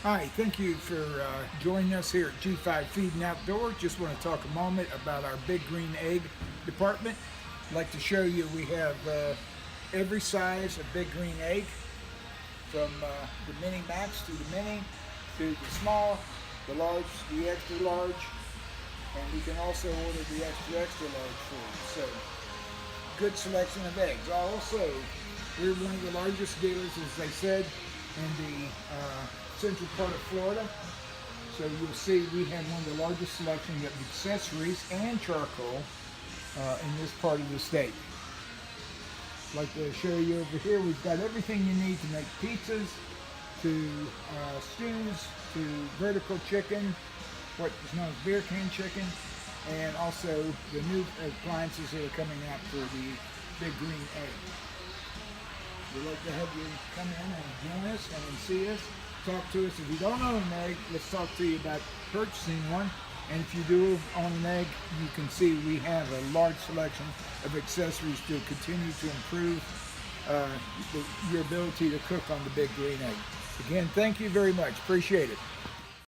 Hi, thank you for joining us here at G5 Feed and Outdoor. Just want to talk a moment about our Big Green Egg department. I'd like to show you we have every size of Big Green Egg, from the mini max to the mini, to the small, the large, the extra large, and we can also order the extra large for you. So, good selection of eggs. Also, we're one of the largest dealers, as they said, in the central part of Florida. So you'll see we have one of the largest selections of accessories and charcoal in this part of the state. I'd like to show you over here, we've got everything you need to make pizzas, to stews, to vertical chicken, what is known as beer can chicken, and also the new appliances that are coming out for the Big Green Egg. We'd like to have you come in and join us and see us, talk to us. If you don't own an egg, let's talk to you about purchasing one. And if you do own an egg, you can see we have a large selection of accessories to continue to improve your ability to cook on the Big Green Egg. Again, thank you very much. Appreciate it.